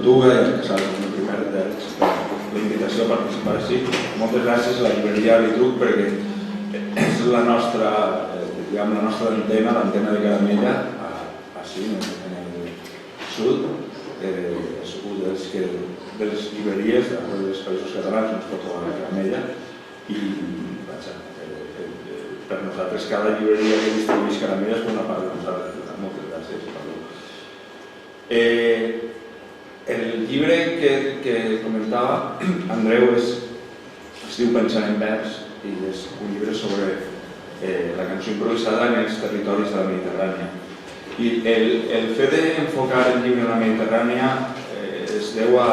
Tortuga i els Casals, el primer d'ells, la invitació a participar així. Moltes gràcies a la llibreria Litruc perquè és la nostra antena, l'antena de Caramella, així, en el sud, és un de les llibreries dels Països Catalans, on es pot trobar la Caramella, i per nosaltres cada llibreria que distribueix Caramella és una part de nosaltres. Moltes gràcies. El llibre que comentava Andreu es diu Pensant en vers i és un llibre sobre la cançó improvisada en els territoris de la Mediterrània. I el fet d'enfocar el llibre en la Mediterrània es deu a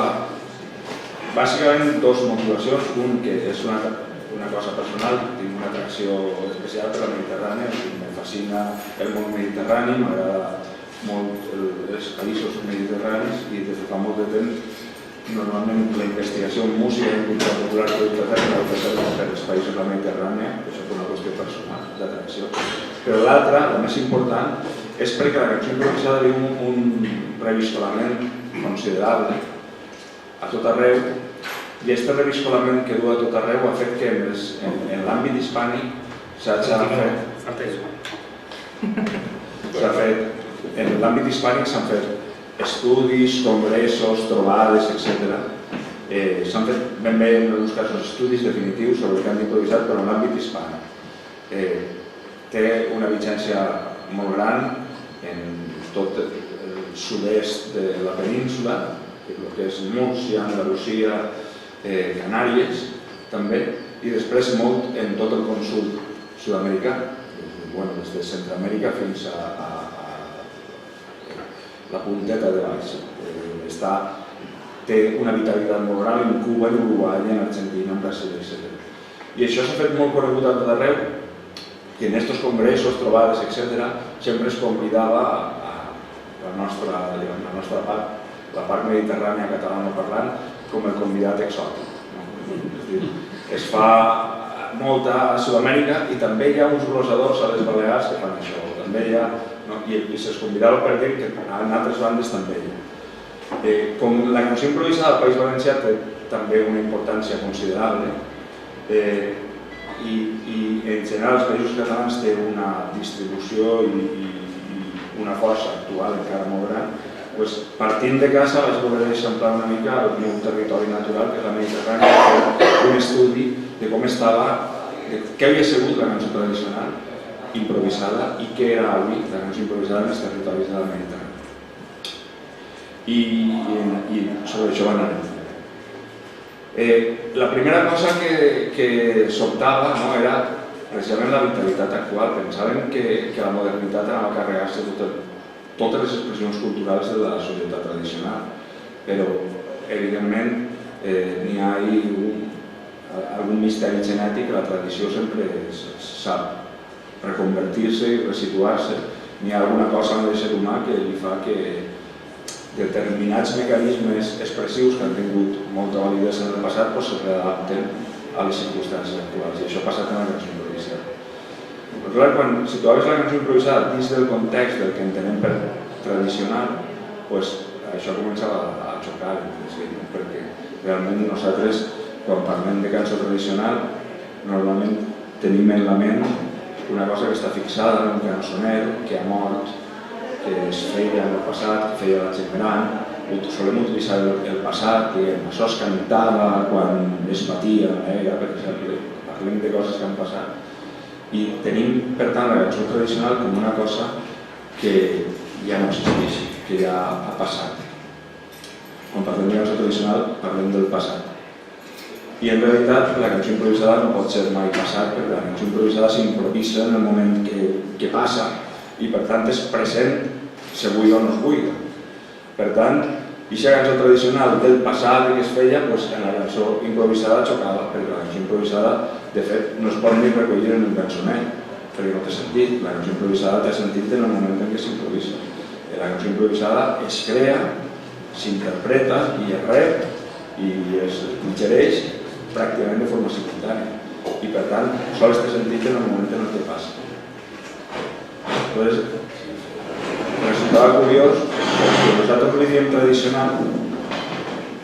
bàsicament dues motivacions. Un, que és una cosa personal, tinc una atracció especial per la Mediterrània, em fascina el món mediterrani, m'agrada molt els països mediterranis i des de fa molt de temps normalment la investigació en música i en cultura popular per als països de la Mediterrània, això és una qüestió personal d'atracció. Però l'altra, la més important, és perquè la cançó improvisada viu un reviscolament considerable a tot arreu i aquest reviscolament que du a tot arreu ha fet que en l'àmbit hispànic en l'àmbit hispànic s'han fet estudis, congressos, trobades, etc. S'han fet ben bé en alguns casos estudis definitius sobre el cant improvisat, però en l'àmbit hispànic. Té una vigència molt gran en tot el sud-est de la península, el que és Múrcia, Andalusia, Canàries també, i després molt en tot el con sud-americà, des de Centroamèrica fins a la punteta de baix. Té una vitalitat molt gran en Cuba, en Uruguai, en Argentina, en Brasil, etc. I això s'ha fet molt conegut a tot arreu, i en aquests congressos, trobades, etc., sempre es convidava a la nostra part, la part mediterrània catalanoparlant, com el convidat exòtic. Es fa molta a Sud-amèrica i també hi ha uns glosadors a les Balears que fan això. I se'ls convidava per dir que en altres bandes també hi ha. Com la cançó improvisada al País Valencià té també una importància considerable i en general els països catalans té una distribució i una força actual encara molt gran, partint de casa vaig voler eixamplar una mica el meu territori natural, que és la Mediterrània, fer un estudi de com estava, què havia sigut la cançó tradicional improvisada i què era avui la cançó improvisada en els territoris de la Mediterrània. I sobre això va anar. La primera cosa que sobtava era precisament la vitalitat actual. Pensaven que la modernitat anava a carregar-se totes les expressions culturals de la societat tradicional, però evidentment n'hi ha algun misteri genètic que la tradició sempre sap reconvertir-se i resituar-se. N'hi ha alguna cosa en l'ésser humà que li fa que determinats mecanismes expressius que han tingut molta validesa en el passat se readapten a les circumstàncies actuals, i això ha passat en la cançó improvisada. Però clar, quan situaves la cançó improvisada dins del context del que entenem per tradicional, això començava a xocar, perquè realment nosaltres, quan parlem de cançó tradicional, normalment tenim en la ment una cosa que està fixada en un cançoner, que ha mort, que es feia en el passat, que feia la gent gran. Solem utilitzar el passat, això es cantava quan es patia, per exemple, parlem de coses que han passat. I tenim, per tant, la cançó tradicional com una cosa que ja no existeix, que ja ha passat. Quan parlem de cançó tradicional, parlem del passat. I en realitat la cançó improvisada no pot ser mai passat, perquè la cançó improvisada s'improvisa en el moment que passa i per tant és present, se vull o no es vull. Per tant, aquesta cançó tradicional del passat que es feia, en la cançó improvisada xocava, perquè la cançó improvisada, de fet, no es pot ni recollir en un cançoner, perquè no té sentit. La cançó improvisada té sentit en el moment en què s'improvisa. La cançó improvisada es crea, s'interpreta i es rep i es digereix pràcticament de forma simultània. I per tant, sols té sentit en el moment en què passa. Resultava curiós que nosaltres li diem tradicional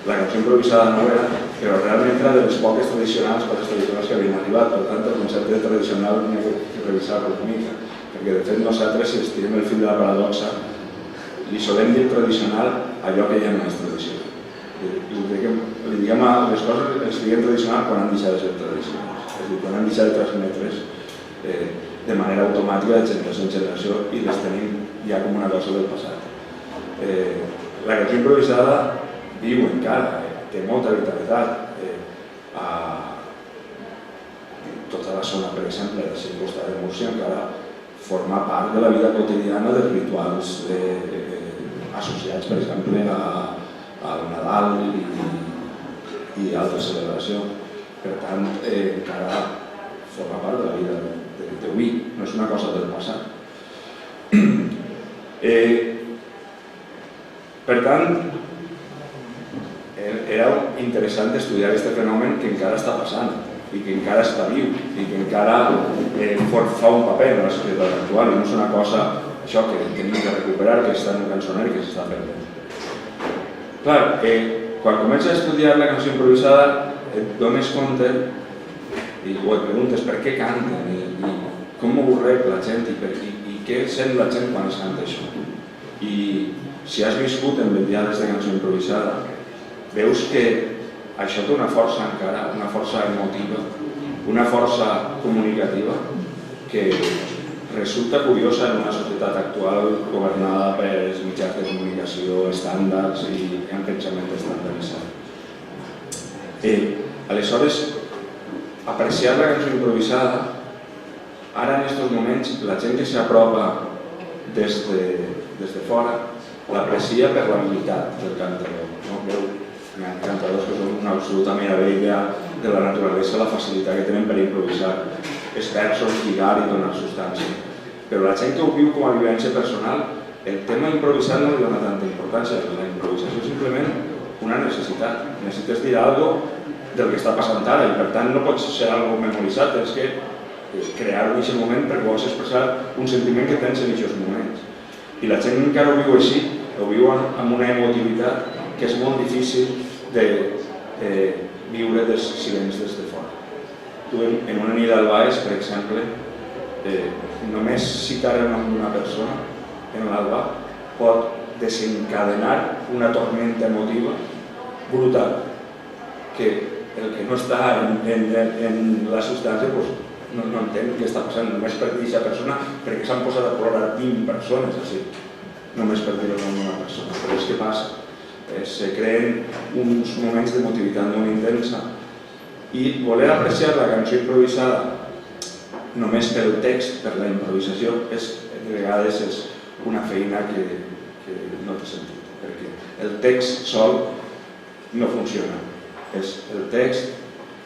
la cançó improvisada no era, però realment era de les poques tradicionals que havien arribat. Per tant, el concepte de tradicional n'hi ha que revisar-lo una mica, perquè de fet nosaltres, si estirem el fil de la paradoxa, li solem dir tradicional allò que ja no és tradicional. Li diguem a les coses, els diguem tradicional quan han deixat de ser tradicionals, és a dir, quan han deixat de transmetre's de manera automàtica de generació en generació i les tenim ja com una cosa del passat. La cançó improvisada viu encara, té molta vitalitat. Tota la zona, per exemple, de la costa de Múrcia encara forma part de la vida quotidiana dels rituals associats, per exemple, al Nadal i altres celebracions. Per tant, encara forma part de la vida d'avui, no és una cosa del passat. Per tant, era interessant estudiar aquest fenomen que encara està passant i que encara està viu i que encara fa un paper en la societat actual i no és una cosa això que hem de recuperar, que està en un cançoner i que s'està perdent. Clar, quan comences a estudiar la cançó improvisada et dones compte i et preguntes per què canten i com ho rep la gent i què sent la gent quan es canta això. I si has viscut en vetllades de cançó improvisada, veus que això té una força encara, una força emotiva, una força comunicativa que resulta curiosa en una societat actual governada per els mitjans de comunicació estàndards i en pensament estandarditzat. Aleshores, apreciar la cançó improvisada, ara en aquests moments la gent que s'apropa des de fora l'aprecia per l'habilitat del cantador. Hi ha cantadors que són una absoluta meravella de la naturalesa, la facilitat que tenen per improvisar els versos, lligar i donar substància. Però la gent que ho viu com a vivència personal, el tema improvisat no li dona tanta importància. La improvisació és simplement una necessitat. Necessites dir alguna cosa del que està passant ara i per tant no pots ser algo memoritzat, tens que crear-ho en aquest moment perquè vols expressar un sentiment que tens en aquests moments. I la gent encara ho viu així, ho viu amb una emotivitat que és molt difícil de viure dels silencis des de fora. Tu en una nit al Baix, per exemple, només citar el nom d'una persona en l'alba pot desencadenar una tormenta emotiva brutal que el que no està en la substància no entén què està passant només per dir aquesta persona perquè s'han posat a plorar 20 persones així, només per dir el nom d'una persona. Però és que passa. Se creen uns moments d'emotivitat molt intensa i voler apreciar la cançó improvisada només pel text, per la improvisació, de vegades és una feina que no té sentit, perquè el text sol no funciona. És el text,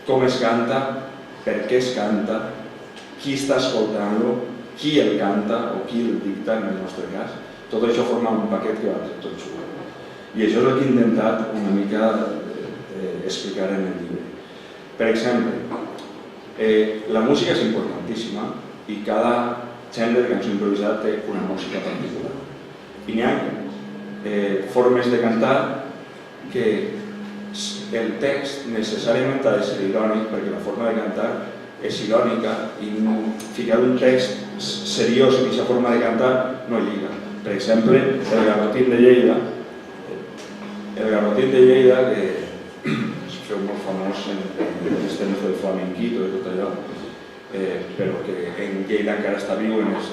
com es canta, per què es canta, qui està escoltant-lo, qui el canta o qui el dicta en el nostre cas. Tot això forma un paquet que va ser tot xulo. I això és el que he intentat una mica explicar en el llibre. Per exemple, la música és importantíssima i cada gènere de cançó improvisada té una música particular. I n'hi ha formes de cantar que el text necessàriament ha de ser irònic perquè la forma de cantar és irònica i ficar un text seriós en aquesta forma de cantar no lliga. Per exemple, el Garrotín de Lleida, que es feu molt famós en els temes del flamenquito i tot allò, però que en Lleida encara està viu en els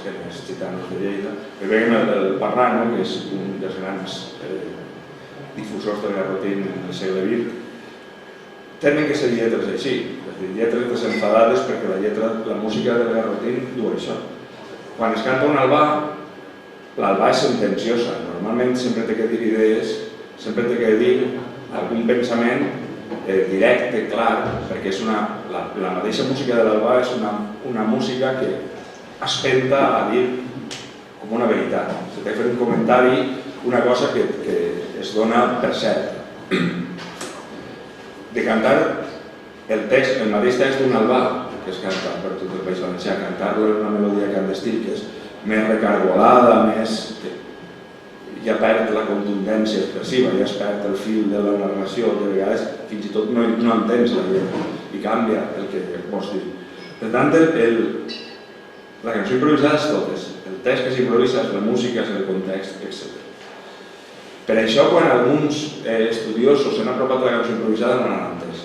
gitanos de Lleida. Veiem el Parrano, que és un dels grans difusors del Garrotín en el segle XX, tenen que ser lletres així, és a dir, lletres desenfadades perquè la música del Garrotín diu això. Quan es canta un albà, l'albà és sentenciosa, normalment sempre té que dir idees, sempre té que dir algun pensament directe, clar, perquè la mateixa música de l'albà és una música que espenta a dir com una veritat. Se té que fer un comentari, una cosa que es dona per cert. De cantar el mateix text d'un albà, que es canta per tot el País Valencià, cantar-lo en una melodia clandestina que és més recargolada, més... ja perd la contundència expressiva, ja es perd el fil de la narració, de vegades fins i tot no entens la lletra i canvia el que vols dir. Per tant, la cançó improvisada és totes, el text que s'improvisa és la música, és el context, etc. Per això, quan alguns estudiosos s'han apropat a la cançó improvisada, no l'han entès.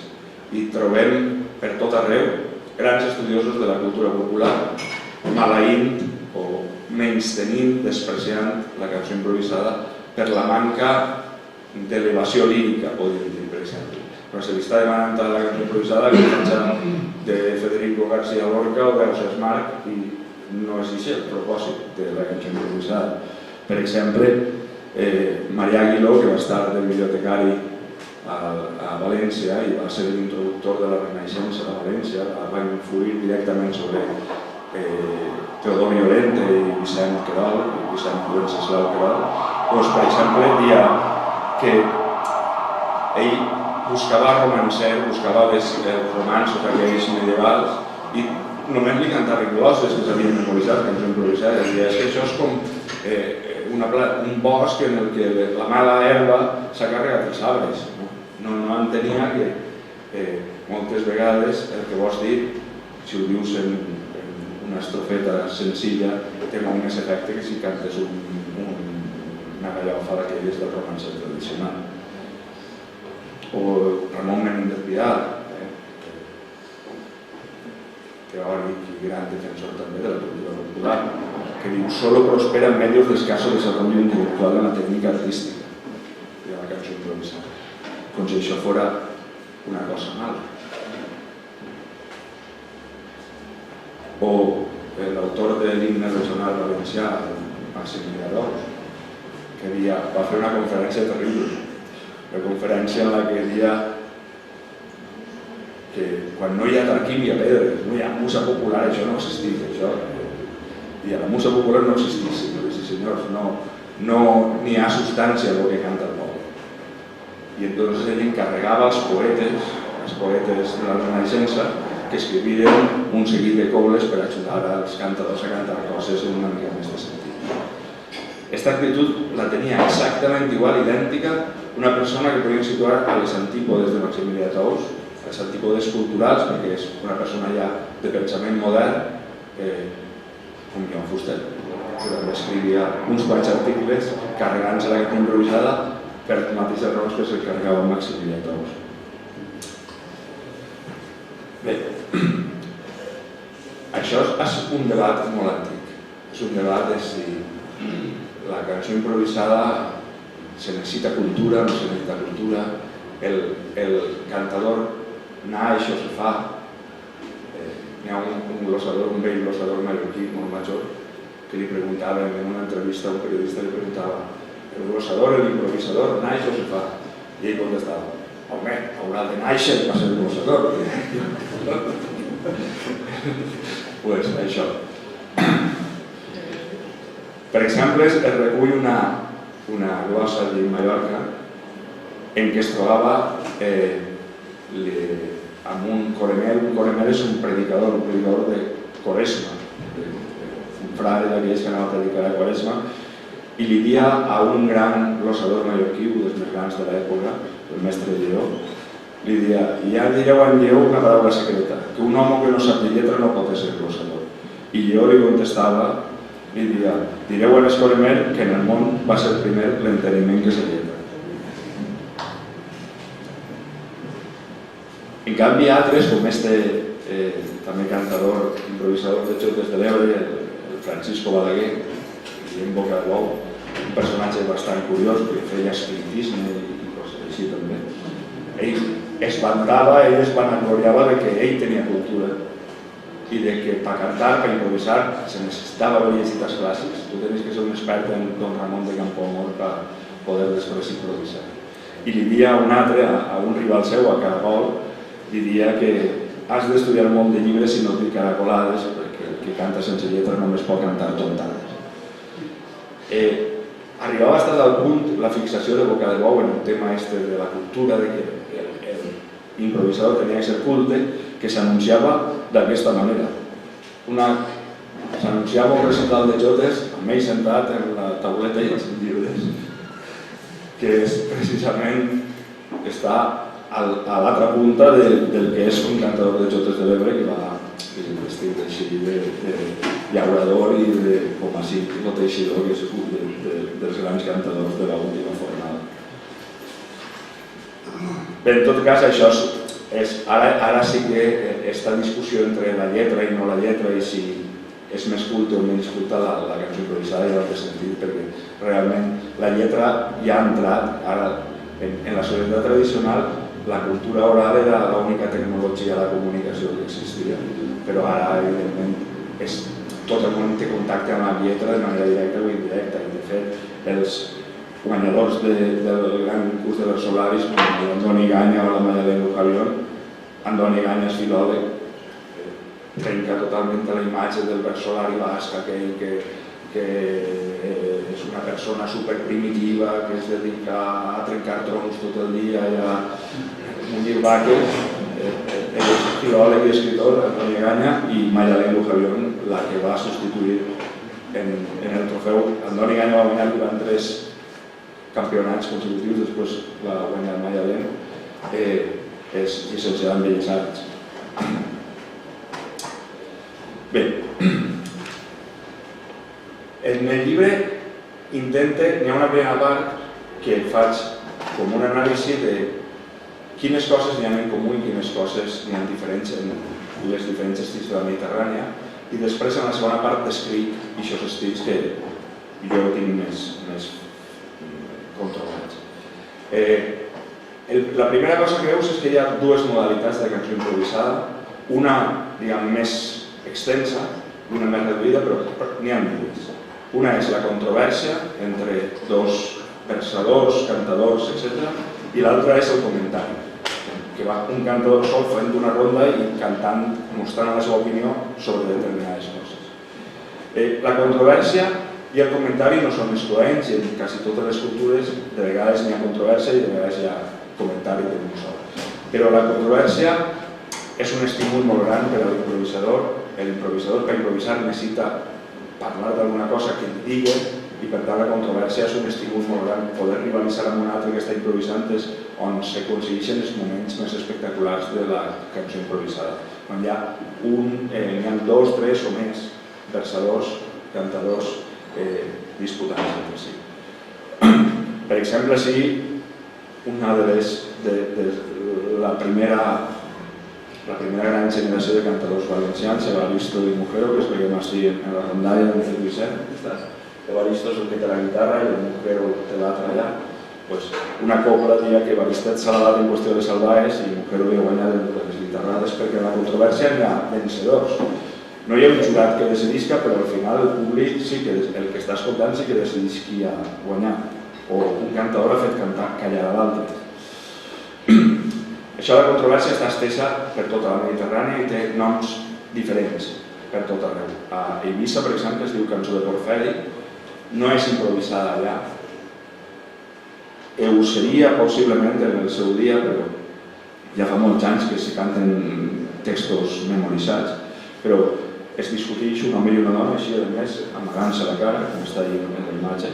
I trobem per tot arreu grans estudiosos de la cultura popular maleint o menystenint, despreciant la cançó improvisada per la manca d'elevació lírica, podríem dir, per exemple. Quan se li està demanant a la cançó improvisada que penja de Federico García Lorca o d'Ausiàs March i no és això el propòsit de la cançó improvisada. Per exemple, Marià Aguiló, que va estar de bibliotecari a València i va ser l'introductor de la Renaixença a València, va influir directament sobre Teodor Llorente i Vicent Querol, Vicent Wenceslau Querol, doncs, per exemple, dia que ell buscava romancer, buscava els romanços aquells medievals i només li cantaven glosses que s'havien memoritzat, cançons improvisades, i és que això és com un bosc en el que la mala herba s'ha carregat els arbres. No entenia que moltes vegades el que vols dir, si ho dius en una estrofeta senzilla, té molt més efecte que si cantes una gallofa d'aquelles del romancer tradicional. O Ramon Menéndez Pidal, teòric i gran defensor també de la cultura popular, que diu: solo prospera en medios de escaso desarrollo intelectual de la técnica artística, de la cançó improvisada. Com si això fora una cosa mala. O l'autor de l'himne regional valencià, Maximilià d'Ors, que va fer una conferència terrible, una conferència en la que deia que quan no hi ha tarquímia pedres, no hi ha musa popular, això no existeix, això. I la musa popular no existeix, senyores i senyors, no n'hi ha substància en el que canta el poble. I entonces ell encarregava als poetes de la Renaixença, que escrivien un seguit de cobles per ajudar als cantadors a cantar coses en una mica més de sentit. Aquesta actitud la tenia exactament igual, idèntica, una persona que podíem situar a les antípodes de Maximilià d'Ors, a les antípodes culturals, perquè és una persona ja de pensament modern, com Joan Fuster, que també escrivia uns quants articles carregant-se la cançó improvisada per les mateixes raons que se'l carregava Maximilià d'Ors. Bé, això és un debat molt antic. És un debat de si la cançó improvisada se necessita cultura, no se necessita cultura, el cantador naix o se fa. Hi ha un vell glossador mallorquí molt major que li preguntava en una entrevista a un periodista, li preguntava: el glossador, l'improvisador, naix o se fa? I ell contestava: home, haurà de naixer per ser glossador. Pues això. Per exemple, es recull una glossa de Mallorca en què es trobava amb un coremel. Un coremel és un predicador de Quaresma, un frare d'aquells que anava a predicar a Quaresma, i li dia a un gran glossador mallorquí, un dels més grans de l'època, el mestre Lleó, li dia: i ja direu en Lleó una paraula secreta, que un home que no sap de lletra no pot ser glossador. I Lleó li contestava, li dia: direu en Escoremer que en el món va ser primer l'enteniment que és la lletra. En canvi, altres, com també cantador, improvisador de Xotes de l'Ebre, el Francisco Balaguer, i en Boca de Bou, un personatge bastant curiós, que feia espiritisme i coses així també. Ell es vanagloriava de que ell tenia cultura i de que per cantar, per improvisar, se necessitava haver llegit els clàssics. Tu tenies que ser un expert en Don Ramon de Campoamor per poder després improvisar. I li dia a un altre, a un rival seu, a Caragol, li dia que has d'estudiar molt de llibres i no dir caracolades, perquè el que canta sense lletra només pot cantar tontades. Arribava fins al punt la fixació de Boca de Bou en el tema de la cultura, de que l'improvisador tenia que ser culte, que s'anunciava d'aquesta manera. S'anunciava un recital de jotes amb ell sentat en la tauleta i els llibres, que és precisament està a l'altra punta del que és un cantador de jotes de l'Ebre que va vestit així de llaurador i com així no teixidor, que és dels grans cantadors de l'última fornada. Bé, en tot cas, això ara sí que aquesta discussió entre la lletra i no la lletra i si és més culta o menys culta la cançó improvisada i l'altre sentit, perquè realment la lletra ja ha entrat ara en la societat tradicional. La cultura oral era l'única tecnologia de la comunicació que existia, però ara, evidentment, tot el món té contacte amb la lletra de manera directa o indirecta. I, de fet, els guanyadors del gran concurs de versolaris, com l'Andoni Ganya o la Mayalén Lujavión, Andoni Ganya és filòleg, trenca totalment la imatge del versolari basc, aquell que és una persona superprimitiva, que es dedica a trencar troncs tot el dia i a mullir vaques. Ell és filòleg i escritor, Andoni Ganya, i Mayalén Lujavión, la que va substituir en el trofeu. Andoni Ganya va guanyar durant 3 campionats consecutius, després va guanyar Mayalén. És llicenciada en Belles Arts. Bé, en el llibre n'hi ha una primera part que faig com un anàlisi de quines coses n'hi ha en comú i quines coses n'hi ha diferents en les diferents estils de la Mediterrània, i després en la segona part descric aquests estils que jo tinc més controlats. La primera cosa que veus és que hi ha dues modalitats de cançó improvisada, una, diguem, més extensa i una més reduïda, però n'hi ha dues. Una és la controvèrsia entre dos versadors, cantadors, etc. I l'altra és el comentari, que va un cantador sol fent una ronda i cantant, mostrant la seva opinió sobre determinades coses. La controvèrsia i el comentari no són excloents i en quasi totes les cultures de vegades n'hi ha controvèrsia i de vegades hi ha comentari per un sol. Però la controvèrsia és un estímul molt gran per a l'improvisador. L'improvisador per improvisar necessita parlar d'alguna cosa que li digui i per tant la controvèrsia és un estímul molt gran. Poder rivalitzar amb un altre que està improvisant és on s'aconsegueixen els moments més espectaculars de la cançó improvisada. Quan hi ha 2, 3 o més versadors, cantadors disputant entre si. Per exemple, si una de la primera gran generació de cantadors valencians, Evaristo i Mujero, que es veiem així en la rondalla del Vicent. Evaristo és el que té la guitarra i el Mujero té l'altra allà. Una copla dia que Evaristo s'ha dadat en qüestió de salvaes i Mujero li ha guanyat les guitarrades, perquè en la controvèrsia hi ha vencedors. No hi ha un jurat que decidisca, però al final el públic, el que està escoltant, sí que decideix qui ha guanyat. O un cantador ha fet callar a l'altre. Això de la controvèrsia està estesa per tota la Mediterrània i té noms diferents per tot arreu. A Eivissa, per exemple, es diu Cançó de Porferi, no és improvisada allà. Ho seria possiblement en el seu dia, però ja fa molts anys que s'hi canten textos memoritzats, però es discuteix un home i una dona, així a més, amagant-se la cara, com està ahí en la imatge.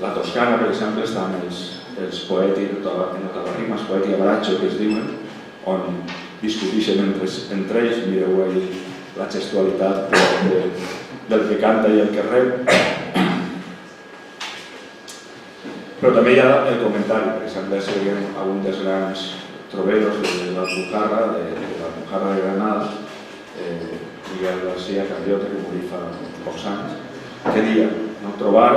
La Toscana, per exemple, està amb els poetis, notabarrimes, poeti i abratxo, que es diuen, on discuteixen entre ells, mireu ahí la gestualitat del que canta i el que rep. Però també hi ha el comentari, per exemple, si veiem algun dels grans troveros de l'Alpujarra, de Granada, Miguel García Carriota, que morí fa pocs anys, que dia, trobar.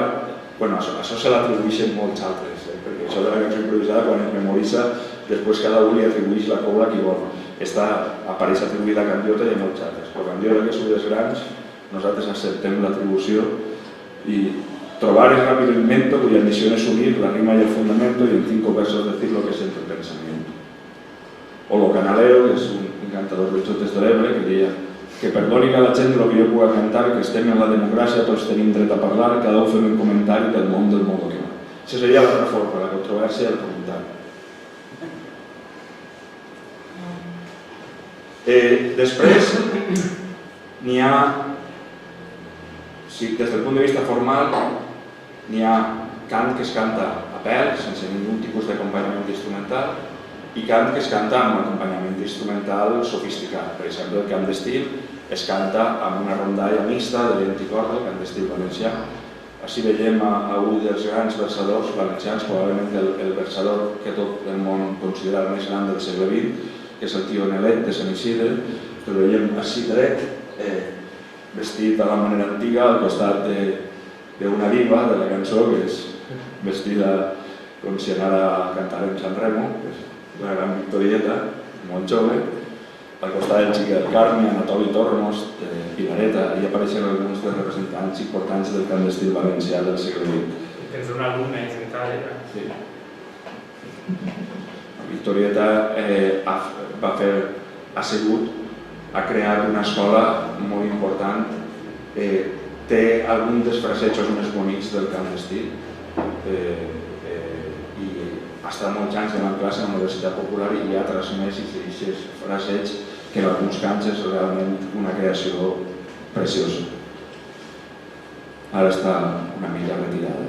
Bueno, això se l'atribueixen molts altres, perquè això de la cançó improvisada, quan es memoritza, després cada un li atribueix la cobla a qui vol. Apareix atribuïda a Candiota i a molts altres. Però Candiota, que són dels grans, nosaltres acceptem l'atribució i trobar es rápido invento cuya misión es unir la rima y el fundamento y en 5 versos decir lo que siente el pensamiento. O Lo Canalero, que és un cantador de jotes de l'Ebre, que deia que perdonin a la gent el que jo puga cantar, que estem en la democràcia, tots tenim dret a parlar, cada un fem un comentari del món del modo que va. Això seria l'altra forma, la controvèrsia i el comentari. Després, n'hi ha, des del punt de vista formal, N'hi ha cant que es canta a pèl, sense ningú tipus d'acompanyament instrumental, i cant que es canta amb un acompanyament instrumental sofisticat. Per exemple, el cant d'estil es canta amb una rondalla mixta de vent i corda, el cant d'estil valencià. Així veiem a un dels grans versadors valencians, probablement el versador que tot el món considera el més gran del segle XX, que és el tio Nelet de Sant Isidre, que el veiem així dret, vestit a la manera antiga, al costat d'una diva de la cançó, que és vestida com si anara a cantar en San Remo, que és una gran victorieta, molt jove. Al costat del xic del Carme, Anatoli Tormos, de Pinareta, i apareixen alguns dels representants importants del cant d'estil valencià del segle XX. Tens un àlbum sentat, Sí. La Victorieta ha creat una escola molt important, té alguns dels frasejos més bonics del cant d'estil, i ha estat molts anys donant classe a la Universitat Popular i ha transmès aquests fraseigs que en alguns cants és realment una creació preciosa. Ara està una mica retirada.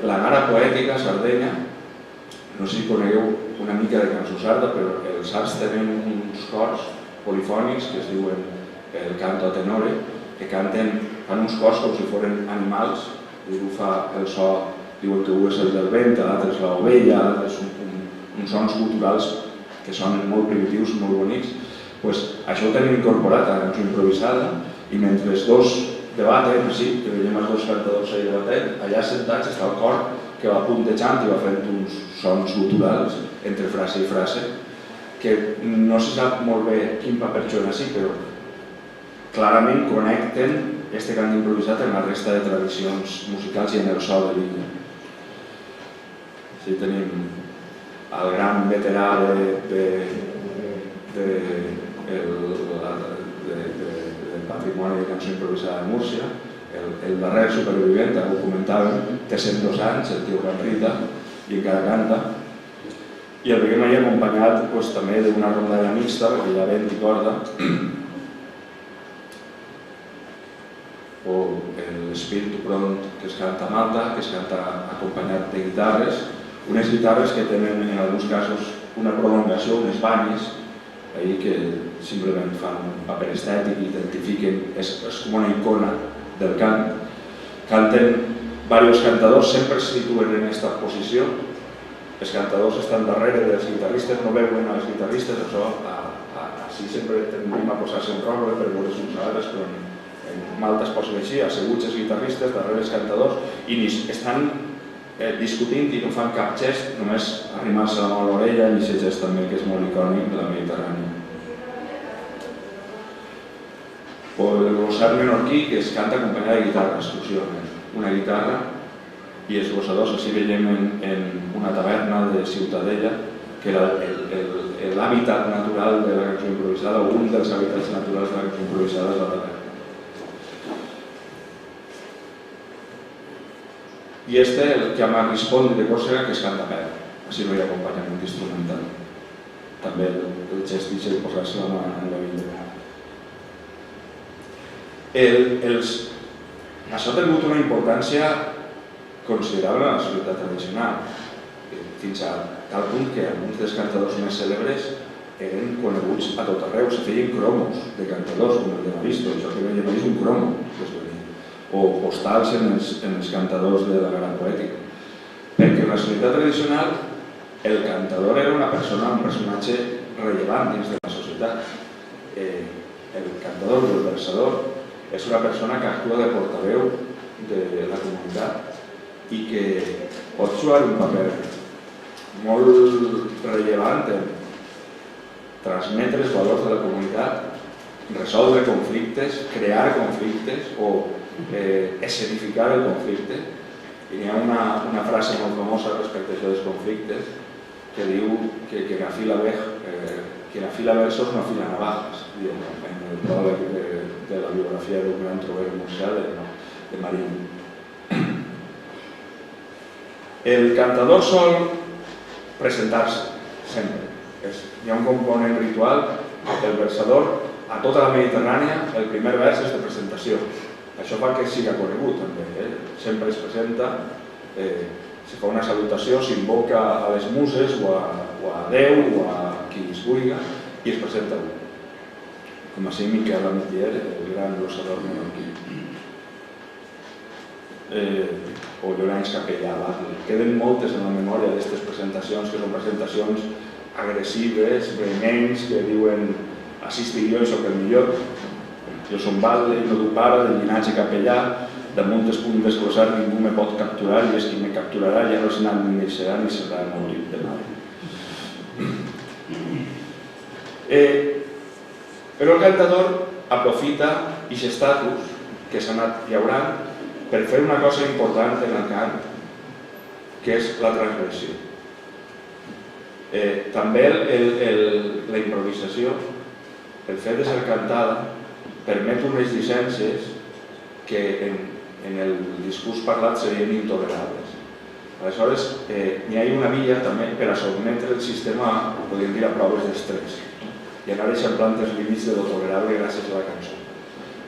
La gara poètica a Sardenya, no sé si conegueu una mica de cançó sarda, però els sards tenen uns cors polifònics que es diuen el canto a tenore, que fan uns cors com si foren animals, i ho fa el so, diuen que un és el del vent, l'altre és l'ovella, l'altre són uns sons culturals que són molt primitius, molt bonics. Això ho tenim incorporat a la cançó improvisada, i mentre els dos debaten, que veiem els dos cantadors ahí debatent, allà sentats està el cor que va puntejant i va fent uns sons culturals entre frase i frase, que no se sap molt bé quin paper juguen així, però clarament connecten aquest cant improvisat en la resta de tradicions musicals i en el so de l'illa. Així tenim el gran veterà del patrimoni de cançó improvisada de Múrcia, el darrer supervivent, ho comentàvem, té 102 anys, el tio Can Rita, i encara canta. I el veiem allà acompanyat també d'una rondalla mixta, perquè hi ha vent i corda, o l'Espíritu Pront, que es canta a Malta, que es canta acompanyat de guitarres, unes guitarres que tenen en alguns casos una prolongació, unes banyes, que simplement fan un paper estètic i identifiquen, és com una icona del cant. Canten diversos cantadors, sempre es situen en aquesta posició. Els cantadors estan darrere dels guitarristes, no veuen als guitarristes, això així sempre tendim a posar-se en rogle per veure uns altres, però en Malta es posen així, asseguts els guitarristes darrere els cantadors, i estan discutint i no fan cap gest, només arrimar-se la mà a l'orella, i aquest gest també que és molt icònic de la Mediterrània. O el glossar menorquí, que es canta acompanyada de guitarra exclusivament. Una guitarra i els glossadors, així veiem en una taverna de Ciutadella, que era l'hàbitat natural de la cançó improvisada, o un dels hàbitats naturals de la cançó improvisada és la taverna. I el que ama Rispondi de Còrsega, que es canta a peu, així no hi ha acompanyament instrumental. També el gest de posar-se la mà en la vida. Això ha tingut una importància considerable en la societat tradicional, fins a tal punt que alguns dels cantadors més cèlebres eren coneguts a tot arreu, se feien cromos de cantadors, com el de Navisto, això que veiem és un cromo, o postals en els cantadors de la gara poètica. Perquè en la societat tradicional el cantador era un personatge rellevant dins de la societat. El cantador o el versador és una persona que actua de portaveu de la comunitat i que pot jugar un paper molt rellevant en transmetre els valors de la comunitat, resoldre conflictes, crear conflictes o escenificar el conflicte. I hi ha una frase molt famosa respecte a això dels conflictes que diu que quien afila versos no afila navajas, en el pròleg de la biografia d'un gran trobador murcià de Marín. El cantador sol presentar-se sempre. Hi ha un component ritual del versador. A tota la Mediterrània el primer vers és de presentació. Això fa que sigui conegut també, sempre es presenta, se fa una salutació, s'invoca a les muses o a Déu o a qui es vulgui i es presenta un. Com així Miquel Amitier, el gran glossador menorquí. O Llorenç Capellà. Queden moltes en la memòria d'aquestes presentacions, que són presentacions agressives, vehements, que diuen assistir jo i soc el millor. Jo som batlle, no du pare, del llinatge capellà, damunt es punt desglossar, ningú me pot capturar i és qui me capturarà ja no és anat ni neixerà ni serà morir de mal. Però el cantador aprofita aquest estatus que s'ha anat llaurant per fer una cosa important en el cant, que és la transgressió. També la improvisació, el fet de ser cantada, permet unes llicències que en el discurs parlat serien intolerables. Aleshores, n'hi ha una via també per a sotmetre el sistema, podríem dir, a proves d'estrès i anar eixamplant els límits de lo tolerable gràcies a la cançó.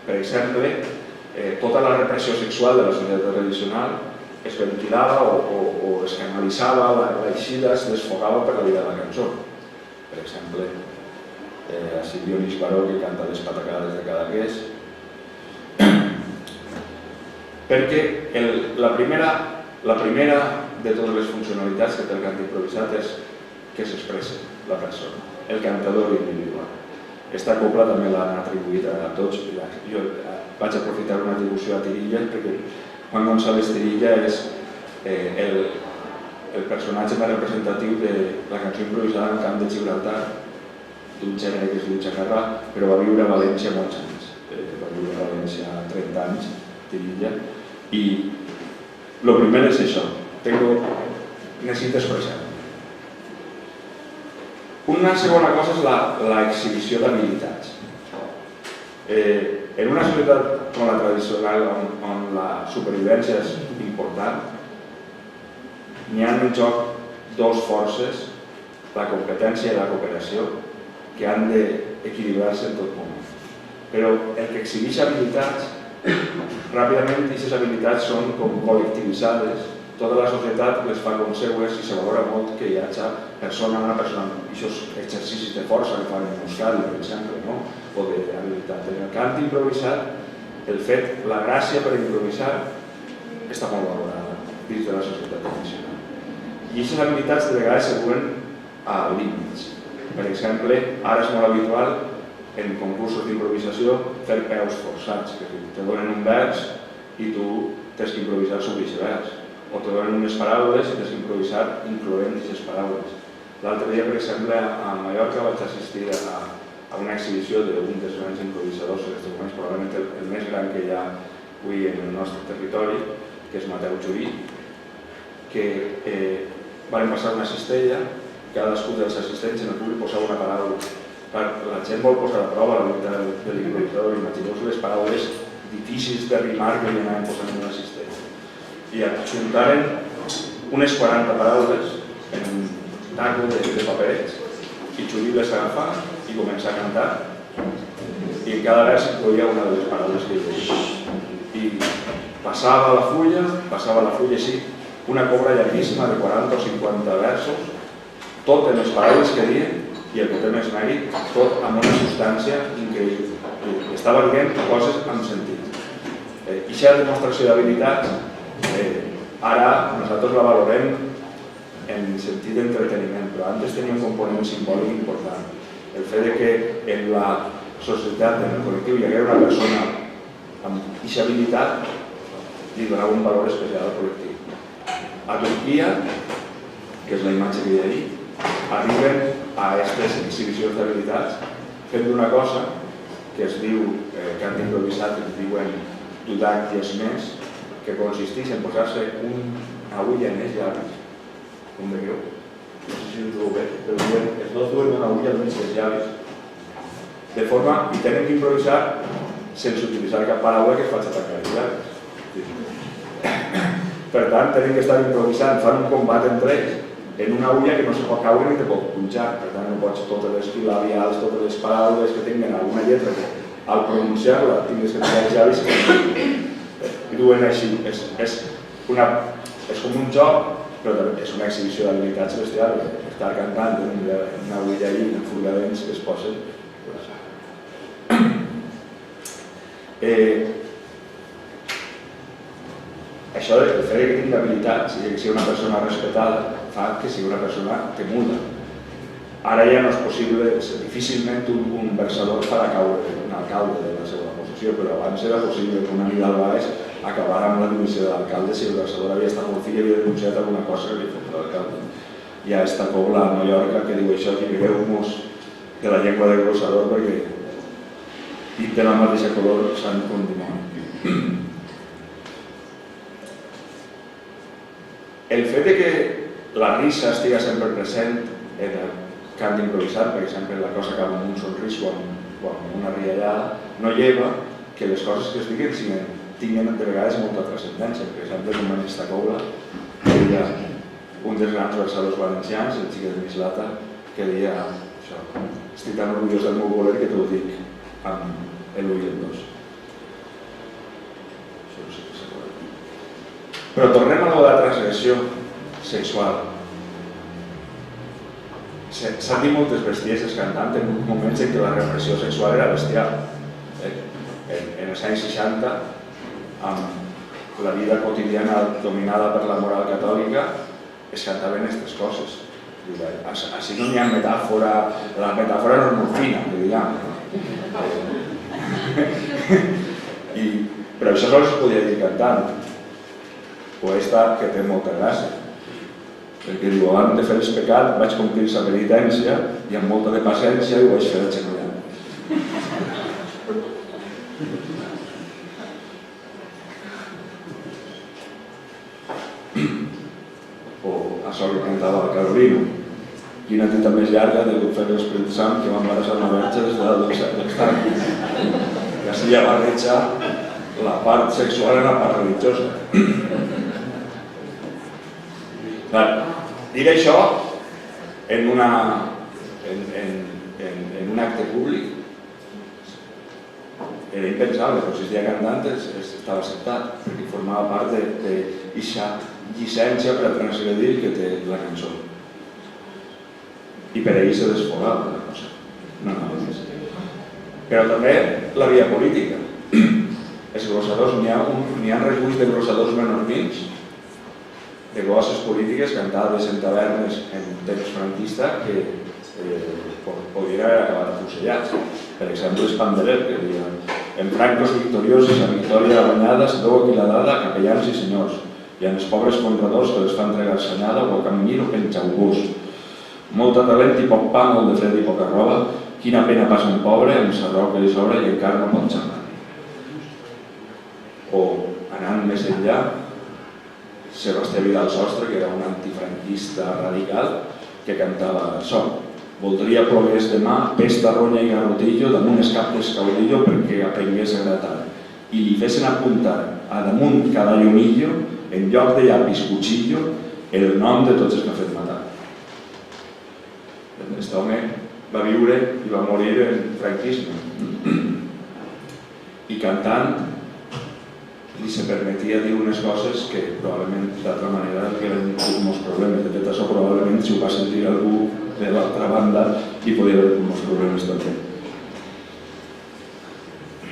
Per exemple, tota la repressió sexual de la societat tradicional es ventilava o es canalitzava, l'eixida es desfogava per la vida de la cançó. Per exemple, així Dionís Baró, que canta les patacades de Cadaqués. Perquè la primera de totes les funcionalitats que té el cant improvisat és que s'expressa la persona, el cantador individual. Aquesta copla també l'han atribuït a tots. Jo vaig aprofitar una atribució a Tirilla perquè Juan González Tirilla és el personatge més representatiu de la cançó improvisada en el camp de Gibraltar, d'un gènere que es diu xacarra, però va viure a València molts anys. Va viure a València 30 anys, Tirilla, i el primer és això, necessito expressar. Una segona cosa és l'exhibició d'habilitats. En una societat com la tradicional, on la supervivència és important, n'hi ha en joc dues forces, la competència i la cooperació, que han d'equilibrar-se en tot moment. Però el que exhibeix habilitats, ràpidament aquestes habilitats són com col·lectivitzades, tota la societat les fa com seues i se valora molt que hi hagi persona a una persona, aquests exercicis de força que fan en Euskadi, per exemple, o d'habilitat. En el cant improvisat, el fet, la gràcia per improvisar està molt valorada dins de la societat tradicional. I aquestes habilitats de vegades se duen a límits. Per exemple, ara és molt habitual en concursos d'improvisació fer peus forçats, que te donen un vers i tu tens que improvisar sobre aquest vers, o te donen unes paraules i tens que improvisar incloent aquestes paraules. L'altre dia, per exemple, a Mallorca vaig assistir a una exhibició d'un dels grans improvisadors en aquests moments, probablement el més gran que hi ha avui en el nostre territori, que és Mateu Jurí, que van passar una cistella, cadascú dels assistents en el públic posava una paraula. La gent vol posar a prova la veritat de l'improvisador. Imagineu-vos les paraules difícils de rimar que li anaven posant en una cistella. I juntaren unes 40 paraules en un taco de paperets i Xuri les agafà i començà a cantar i en cada vers incloïa una de les paraules que hi deia. I passava la fulla així, una cobra llarguíssima de 40 o 50 versos, tot en les paraules que diuen i el que té més mèrit, tot amb una substància increïble. Estava dient coses amb sentit. I aquesta demostració d'habilitats, ara nosaltres la valorem en sentit d'entreteniment, però antes tenia un component simbòlic important. El fet que en la societat, en el col·lectiu, hi hagués una persona amb aquesta habilitat li donava un valor especial al col·lectiu. A Turquia, que és la imatge que hi ha ahí, arriben a aquestes exhibicions d'habilitats fent una cosa que es diu, que han improvisat, que es diuen dudac més, que consisteix en posar-se una agulla en els llavis, com veieu, no sé si us ho veig, però els dos duen una agulla en els llavis, de forma que tenen que improvisar sense utilitzar cap paraula que es faci tancar els llavis. Per tant, tenen que estar improvisant, fan un combat entre ells, en una agulla que no se pot caure ni te pot punxar. Per tant, no pots totes les labials, totes les paraules que tinguen alguna lletra al pronunciar-la tingues que tenir els llavis i duen així. És com un joc, però és una exhibició d'habilitats bestial. Estar cantant en una ulla i en furgadents que es posen. Això del fet que tingui habilitats i que sigui una persona respetada fa que sigui una persona temuda. Ara ja no és possible, difícilment un versador farà caure un alcalde de la seva posició, però abans era possible que una nit al baix acabara amb la dimissió de l'alcalde si el versador havia estat molt fill i havia denunciat alguna cosa que li fot l'alcalde. Hi ha esta cobla a Mallorca que diu això, que mireu-nos de la llengua de glossador perquè pinten el mateix color sant com dimoni. El fet que la risa estigui sempre present en el cant improvisat, perquè sempre la cosa acaba amb un somrís o amb una riallada, no lleva que les coses que es diguin tinguin de vegades molta transcendència. Per exemple, com en aquesta cobla, hi ha un dels grans versadors valencians, el Xiquet de Mislata, que deia això: estic tan orgullós del meu voler que t'ho dic amb l'ull i el dos. Això no sé què se pot dir. Però tornem a la transgressió sexual. S'han dit moltes bestieses cantant en moments en què la repressió sexual era bestial. En els anys 60, amb la vida quotidiana dominada per la moral catòlica, es cantaven aquestes coses. Així no hi ha metàfora, la metàfora no és molt fina, que diguem. Però això sols es podia dir cantant. O esta que té molta gràcia. Perquè diu, abans de fer el pecat vaig complir la penitència i amb molta de paciència ho vaig fer aixecollant. O això que cantava la Carolina. Quina tita més llarga de fer l'Espírit Sant que va embarassar una verge des de l'extant. Que així ja barreja la part sexual en la part religiosa. Dir això en un acte públic era impensable, però si es deia cantant estava acceptat, perquè formava part d'aquesta llicència per a transgredir que té la cançó. I per a ell se desfogava la cosa. Però també la via política. Els glossadors, n'hi ha reculls de glossadors menorquins, de glosses polítiques cantades en tavernes en temps franquista que podrien haver acabat afusellats. Per exemple, Espanderer, que deia: en francos victoriosos a victòria guanyada se veu aquí la dada a capellans i senyors, i en els pobres compradors que les fan entregar senyada o a camí o penjau-bús. Molta talent i poc pa, molt de fred i poca roba, quina pena passa un pobre amb sa roba que li sobra i encara no pot xerrar. O, anant més enllà, Sebastià Vidal Sostre, que era un antifranquista radical, que cantava això: voldria plogués demà pesta, ronya i garrotillo damunt el cap d'escaudillo perquè aprengués a gratar i li fessin apuntar a damunt cada llumillo, en lloc de llapis cuchillo, el nom de tots els que ha fet matar. Aquest home va viure i va morir en franquisme i cantant li se permetia dir unes coses que probablement d'altra manera li havien tingut molts problemes. De fet, això probablement si ho va sentir algú de l'altra banda hi podia haver molts problemes també.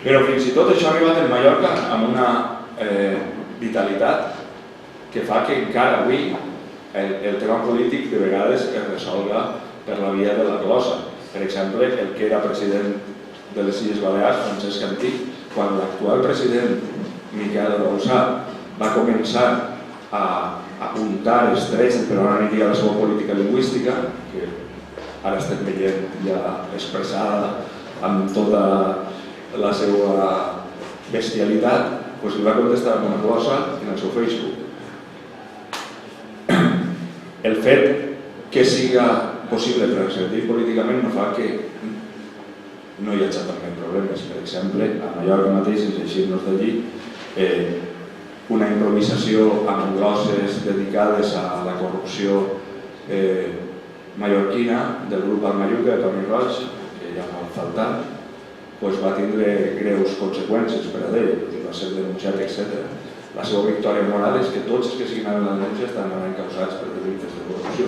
Però fins i tot això ha arribat en Mallorca amb una vitalitat que fa que encara avui el tema polític de vegades es resolga per la via de la glossa. Per exemple, el que era president de les Illes Balears, Francesc Antich, quan l'actual president Miquel Rousà va començar a apuntar els trets per on aniria la seva política lingüística, que ara estem veient ja expressada amb tota la seva bestialitat, doncs li va contestar amb una glossa en el seu Facebook. El fet que siga possible transgredir políticament no fa que no hi hagi també problemes. Per exemple, a Mallorca mateix, sense eixir-nos d'allí, una improvisació amb glosses dedicades a la corrupció mallorquina del grup Almayuca de Toni Roig, que ja no va faltar, va tindre greus conseqüències per a ell, va ser denunciat, etc. La seva victòria moral és que tots els que signaven la denúncia estan encausats per delictes de corrupció.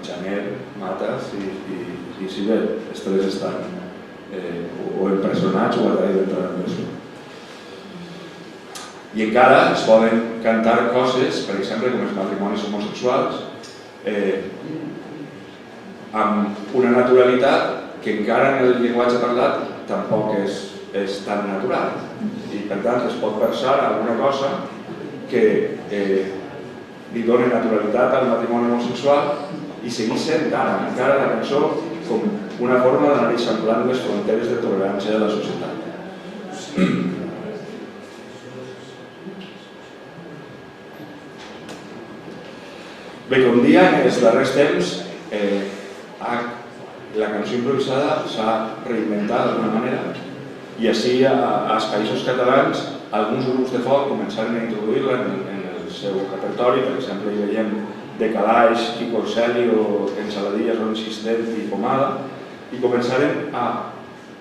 Janer, Matas i Sibel, els tres estan o empresonats o a tall d'entrar en presó. I encara es poden cantar coses, per exemple, com els matrimonis homosexuals, amb una naturalitat que encara en el llenguatge parlat tampoc és tan natural. I per tant es pot versar alguna cosa que li doni naturalitat al matrimoni homosexual i seguir sent encara la cançó com una forma d'anar eixamplant les fronteres de tolerància de la societat. Bé, com dia, en els darrers temps, la cançó improvisada s'ha reinventat d'alguna manera i així als Països Catalans alguns grups de folk començaren a introduir-la en el seu repertori. Per exemple, hi veiem De Calaix, Quico Celio, Ensaladillas, Ron Sistent i Pomada, i començaren a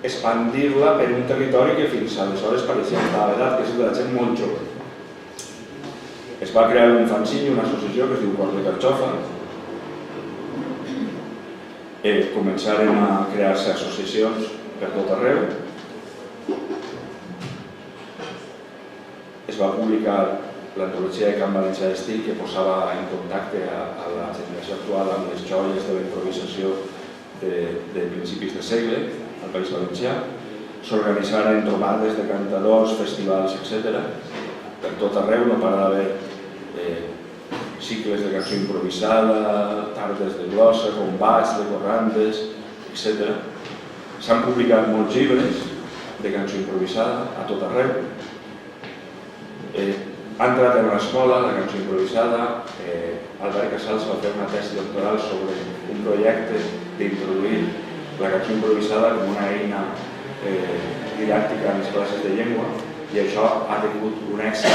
expandir-la per un territori que fins aleshores pareixia estar vedat, que és el de la gent molt jove. Es va crear un fanzine, una associació que es diu Cor de Carxofa. Començaren a crear-se associacions per tot arreu. Es va publicar l'antologia de Camp Valencià d'Estil, que posava en contacte a la generació actual amb les joies de la improvisació de principis de segle al País Valencià. S'organitzaren trobades de cantadors, festivals, etc. Per tot arreu no para d'haver cicles de cançó improvisada, tardes de glossa, combats de corrandes, etc. S'han publicat molts llibres de cançó improvisada a tot arreu. Ha entrat en l'escola la cançó improvisada. Albert Casals va fer una tesi doctoral sobre un projecte d'introduir la cançó improvisada com una eina didàctica en les classes de llengua, i això ha tingut un èxit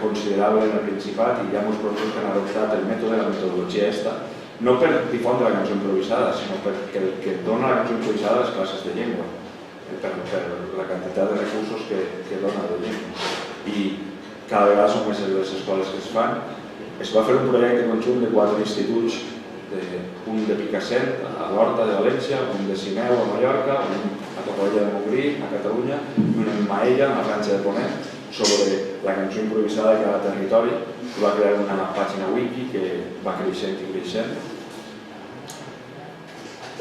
considerable en el Principat, i hi ha molts professors que han adoptat el mètode, la metodologia esta, no per difondre la cançó improvisada, sinó perquè el que dona la cançó improvisada a les classes de llengua, per la quantitat de recursos que dona de llengua. I cada vegada són més les escoles que es fan. Es va fer un projecte conjunt de 4 instituts, un de Picassent, a l'Horta de València, un de Sineu, a Mallorca, un a Torroella de Montgrí, a Catalunya, i un en Maella, a la Franja de Ponent, sobre la cançó improvisada de cada territori. Va crear una pàgina wiki que va creixent i creixent.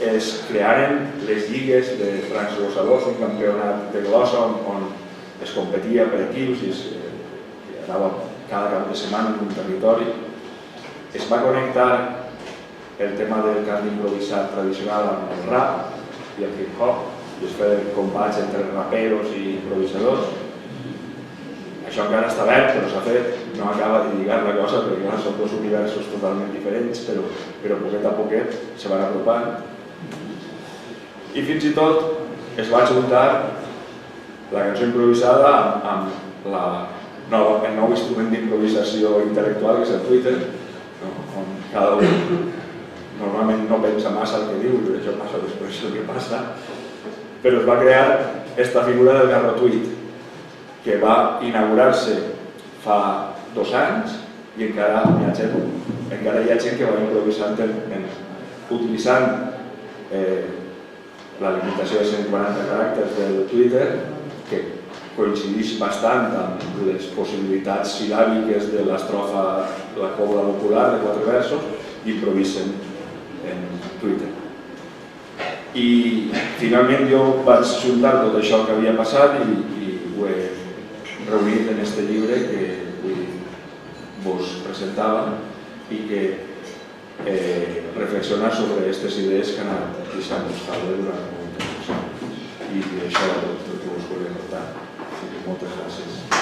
Es crearen les lligues de transgossadors, un campionat de glossa on es competia per equips i anava cada cap de setmana en un territori. Es va connectar el tema del cant improvisat tradicional amb el rap i el hip-hop, i es feien combats entre raperos i improvisadors. Això encara està obert, però s'ha fet, no acaba de lligar la cosa, perquè són dos universos totalment diferents, però poquet a poquet se van apropant. I fins i tot es va ajuntar la cançó improvisada amb el nou instrument d'improvisació intel·lectual, que és el Twitter, on cada un normalment no pensa massa el que diu, i això passa després el que passa, però es va crear aquesta figura del garrotuit, que va inaugurar-se fa 2 anys, i encara hi ha gent que va improvisant utilitzant la limitació de 140 caràcters del Twitter, que coincideix bastant amb les possibilitats sil·làbiques de l'estrofa, la cobla popular de 4 versos, i improvisen en Twitter. I finalment jo vaig juntar tot això que havia passat i ho he reunit en aquest llibre que avui vos presentava i que reflexiona sobre aquestes idees que han anat deixant estable durant molt temps. I això és tot el que us volia contar. Moltes gràcies.